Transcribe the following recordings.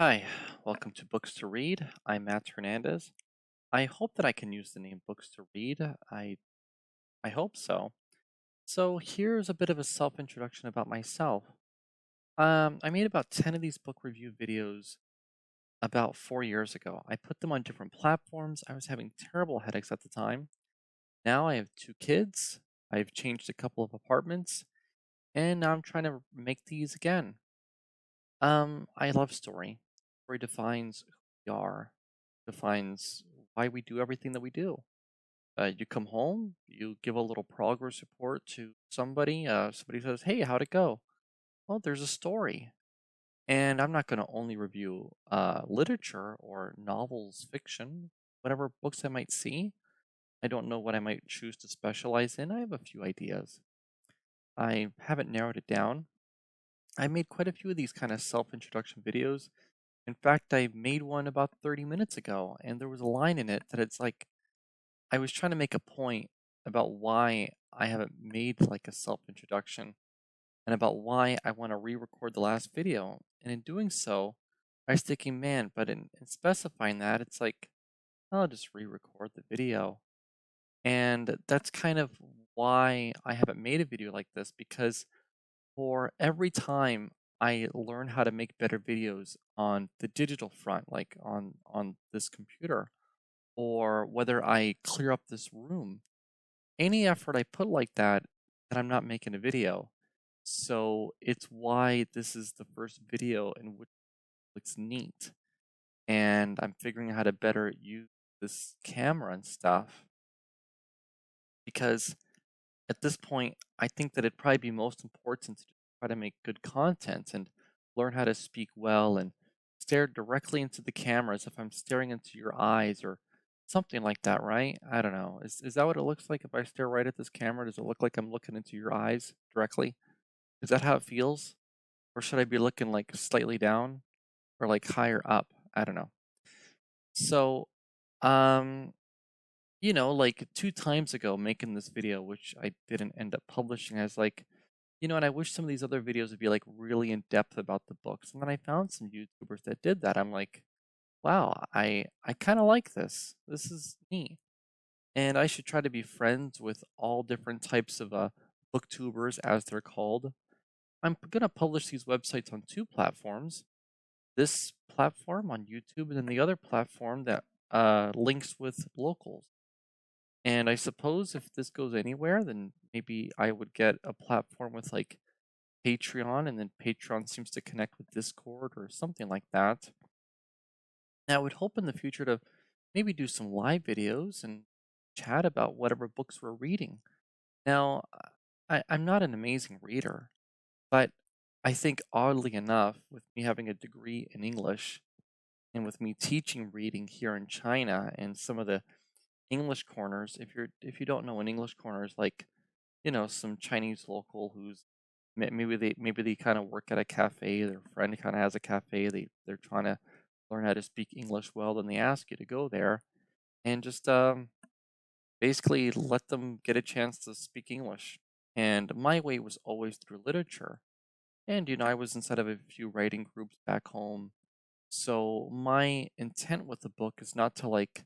Hi, welcome to Books to Read. I'm Matt Hernandez. I hope that I can use the name Books to Read. I hope so. So here's a bit of a self-introduction about myself. I made about 10 of these book review videos about 4 years ago. I put them on different platforms. I was having terrible headaches at the time. Now I have two kids. I've changed a couple of apartments, and now I'm trying to make these again. I love story. Story defines who we are, defines why we do everything that we do. You come home, you give a little progress report to somebody. Somebody says, "Hey, how'd it go?" Well, there's a story, and I'm not going to only review literature or novels, fiction, whatever books I might see. I don't know what I might choose to specialize in. I have a few ideas. I haven't narrowed it down. I made quite a few of these kind of self-introduction videos. In fact, I made one about 30 minutes ago, and there was a line in it that it's like I was trying to make a point about why I haven't made like a self-introduction and about why I want to re-record the last video. And in doing so, I was thinking, man, but in specifying that, it's like, I'll just re-record the video. And that's kind of why I haven't made a video like this, because for every time I learn how to make better videos on the digital front, like on this computer, or whether I clear up this room, any effort I put like that, then I'm not making a video. So it's why this is the first video in which it's neat. And I'm figuring out how to better use this camera and stuff. Because at this point, I think that it'd probably be most important to try to make good content and learn how to speak well and stare directly into the camera as if I'm staring into your eyes or something like that, right? I don't know. Is that what it looks like if I stare right at this camera? Does it look like I'm looking into your eyes directly? Is that how it feels? Or should I be looking like slightly down or like higher up? I don't know. So, um, like 2 times ago making this video, which I didn't end up publishing, I was like, and I wish some of these other videos would be like really in depth about the books. And then I found some YouTubers that did that. I'm like, wow, I kind of like this. This is neat. And I should try to be friends with all different types of booktubers, as they're called. I'm gonna publish these websites on two platforms. This platform on YouTube, and then the other platform that links with locals. And I suppose if this goes anywhere, then maybe I would get a platform with like Patreon, and then Patreon seems to connect with Discord or something like that. Now, I would hope in the future to maybe do some live videos and chat about whatever books we're reading. Now, I'm not an amazing reader, but I think oddly enough, with me having a degree in English and with me teaching reading here in China and some of the English corners, if you don't know, an English corner is like, some Chinese local who's maybe they kind of work at a cafe. Their friend kind of has a cafe. They're trying to learn how to speak English well. Then they ask you to go there and just basically let them get a chance to speak English. And my way was always through literature. And I was inside of a few writing groups back home. So my intent with the book is not to like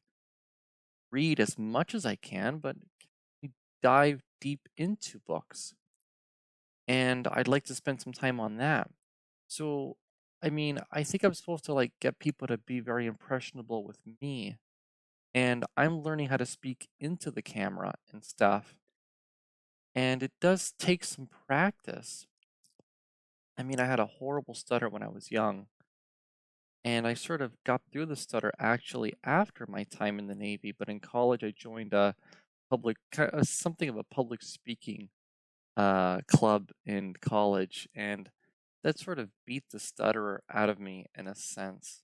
read as much as I can, but dive deep into books. And I'd like to spend some time on that. So, I mean, I think I'm supposed to like get people to be very impressionable with me. And I'm learning how to speak into the camera and stuff. And it does take some practice. I mean, I had a horrible stutter when I was young. And I sort of got through the stutter actually after my time in the Navy. But in college, I joined a something of a public speaking club in college. And that sort of beat the stutterer out of me in a sense.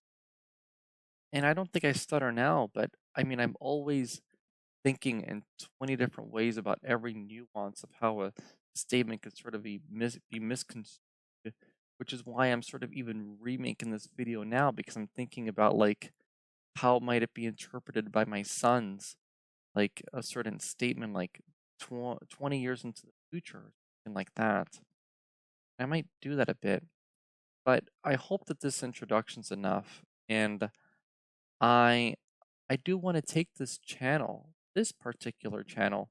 And I don't think I stutter now, but I mean, I'm always thinking in 20 different ways about every nuance of how a statement could sort of be misconstrued, which is why I'm sort of even remaking this video now, because I'm thinking about like how might it be interpreted by my sons, like a certain statement like 20 years into the future, and like that. I might do that a bit. But I hope that this introduction's enough, and I I do want to take this particular channel,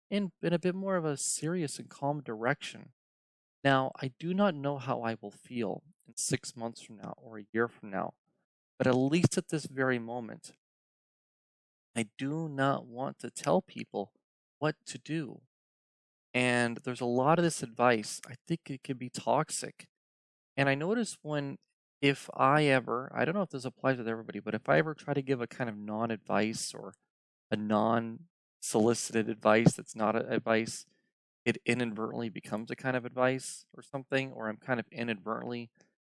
in a bit more of a serious and calm direction. Now, I do not know how I will feel in 6 months from now or a year from now, but at least at this very moment, I do not want to tell people what to do. And there's a lot of this advice. I think it can be toxic. And I notice if I ever, I don't know if this applies with everybody, but if I ever try to give a kind of non advice or a non solicited advice that's not advice, it inadvertently becomes a kind of advice or something, or I'm kind of inadvertently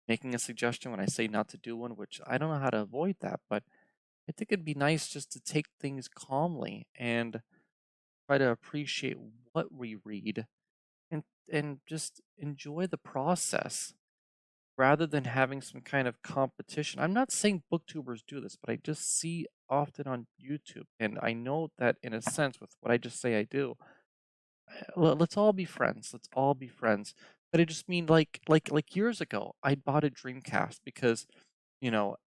making a suggestion when I say not to do one, which I don't know how to avoid that. But I think it'd be nice just to take things calmly and try to appreciate what we read and just enjoy the process rather than having some kind of competition. I'm not saying booktubers do this, but I just see often on YouTube, and I know that in a sense with what I just say I do. Let's all be friends. Let's all be friends. But I just mean like years ago, I bought a Dreamcast because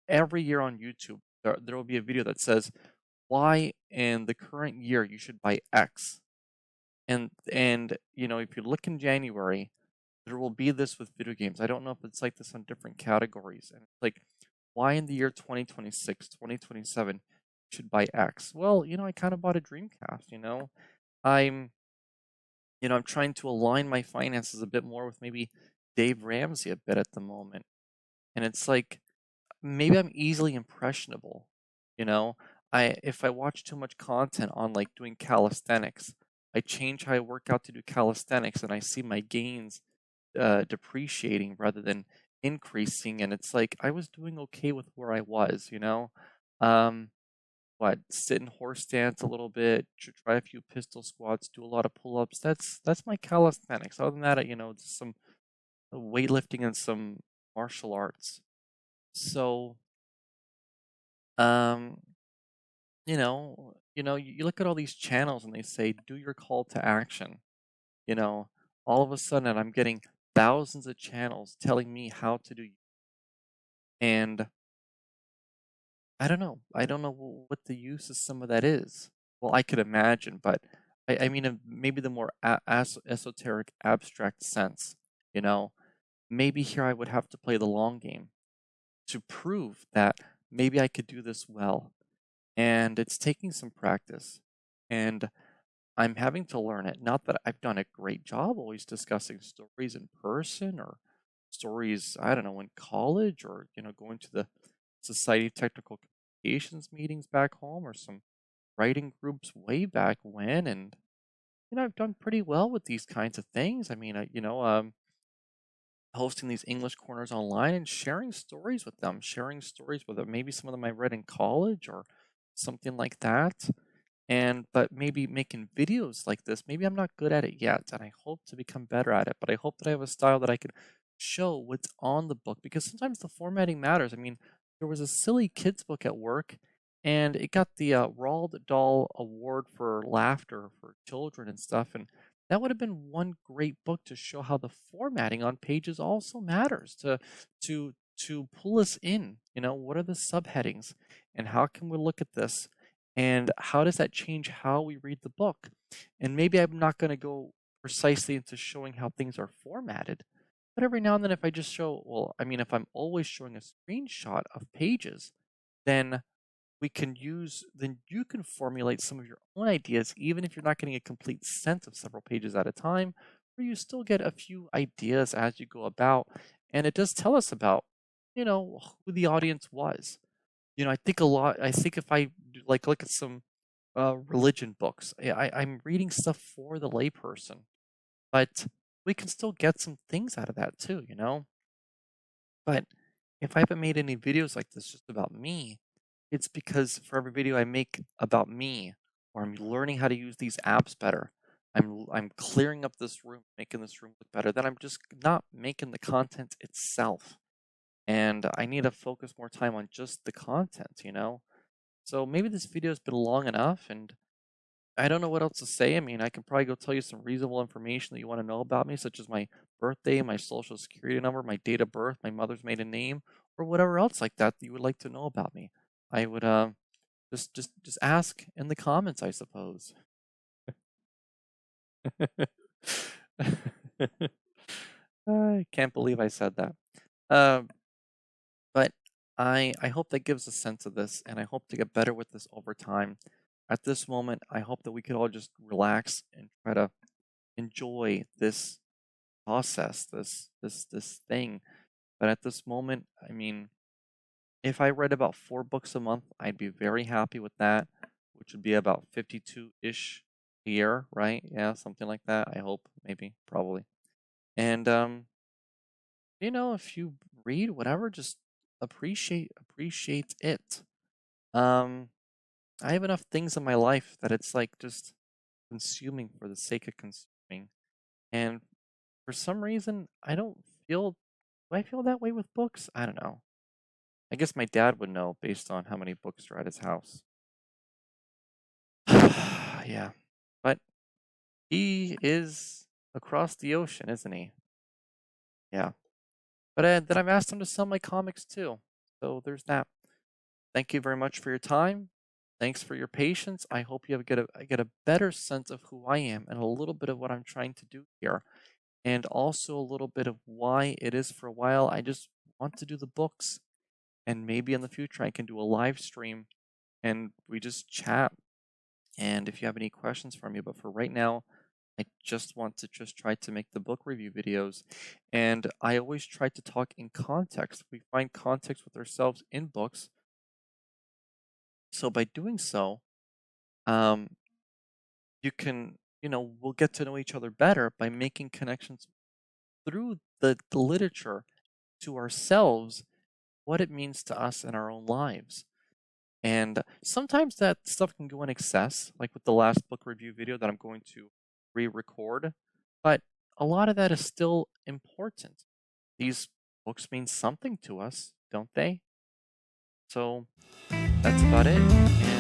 every year on YouTube there will be a video that says why in the current year you should buy X. And if you look in January, there will be this with video games. I don't know if it's like this on different categories. And it's like, why in the year 2026, 2027, you should buy X? Well, I kind of bought a Dreamcast. I'm, I'm trying to align my finances a bit more with maybe Dave Ramsey a bit at the moment. And it's like, maybe I'm easily impressionable. You know, if I watch too much content on like doing calisthenics, I change how I work out to do calisthenics and I see my gains depreciating rather than increasing. And it's like I was doing okay with where I was. Um, sit in horse stance a little bit, try a few pistol squats, do a lot of pull-ups. That's my calisthenics. Other than that, just some weightlifting and some martial arts. So, um, you look at all these channels and they say, do your call to action. You know, all of a sudden I'm getting thousands of channels telling me how to do. And I don't know. I don't know what the use of some of that is. Well, I could imagine, but I mean, maybe the more esoteric, abstract sense, you know, maybe here I would have to play the long game to prove that maybe I could do this well. And it's taking some practice. And I'm having to learn it. Not that I've done a great job always discussing stories in person or stories, I don't know, in college or, going to the Society of Technical Communications meetings back home or some writing groups way back when. And, I've done pretty well with these kinds of things. I mean, hosting these English corners online and sharing stories with them. Maybe some of them I read in college or something like that. But maybe making videos like this, maybe I'm not good at it yet, and I hope to become better at it. But I hope that I have a style that I can show what's on the book because sometimes the formatting matters. I mean, there was a silly kids book at work, and it got the Roald Dahl Award for laughter for children and stuff, and that would have been one great book to show how the formatting on pages also matters to pull us in. What are the subheadings, and how can we look at this? And how does that change how we read the book? And maybe I'm not going to go precisely into showing how things are formatted, but every now and then, if I just show, well, I mean, if I'm always showing a screenshot of pages, then then you can formulate some of your own ideas, even if you're not getting a complete sense of several pages at a time, where you still get a few ideas as you go about. And it does tell us about, who the audience was. I think a lot. I think if I like look at some religion books, I'm reading stuff for the layperson, but we can still get some things out of that too. But if I haven't made any videos like this just about me, it's because for every video I make about me, or I'm learning how to use these apps better, I'm clearing up this room, making this room look better. Then I'm just not making the content itself, and I need to focus more time on just the content. So maybe this video has been long enough, and I don't know what else to say. I mean, I can probably go tell you some reasonable information that you want to know about me, such as my birthday, my social security number, my date of birth, my mother's maiden name, or whatever else like that that you would like to know about me. I would just ask in the comments, I suppose. I can't believe I said that. Um, but I hope that gives a sense of this, and I hope to get better with this over time. At this moment, I hope that we could all just relax and try to enjoy this process, this thing. But at this moment, I mean, if I read about 4 books a month, I'd be very happy with that, which would be about 52-ish a year, right? Yeah, something like that. I hope, maybe, probably. And if you read whatever, just appreciate it. Um, I have enough things in my life that it's like just consuming for the sake of consuming. And for some reason, I don't feel, do I feel that way with books? I don't know. I guess my dad would know based on how many books are at his house. Yeah. But he is across the ocean, isn't he? Yeah. But then I've asked him to sell my comics too. So there's that. Thank you very much for your time. Thanks for your patience. I hope you get a better sense of who I am and a little bit of what I'm trying to do here. And also a little bit of why it is for a while I just want to do the books. And maybe in the future I can do a live stream and we just chat. And if you have any questions for me, but for right now, I just want to just try to make the book review videos. And I always try to talk in context. We find context with ourselves in books. So by doing so, um, you can, we'll get to know each other better by making connections through the literature to ourselves, what it means to us in our own lives. And sometimes that stuff can go in excess, like with the last book review video that I'm going to re-record. But a lot of that is still important. These books mean something to us, don't they? So that's about it.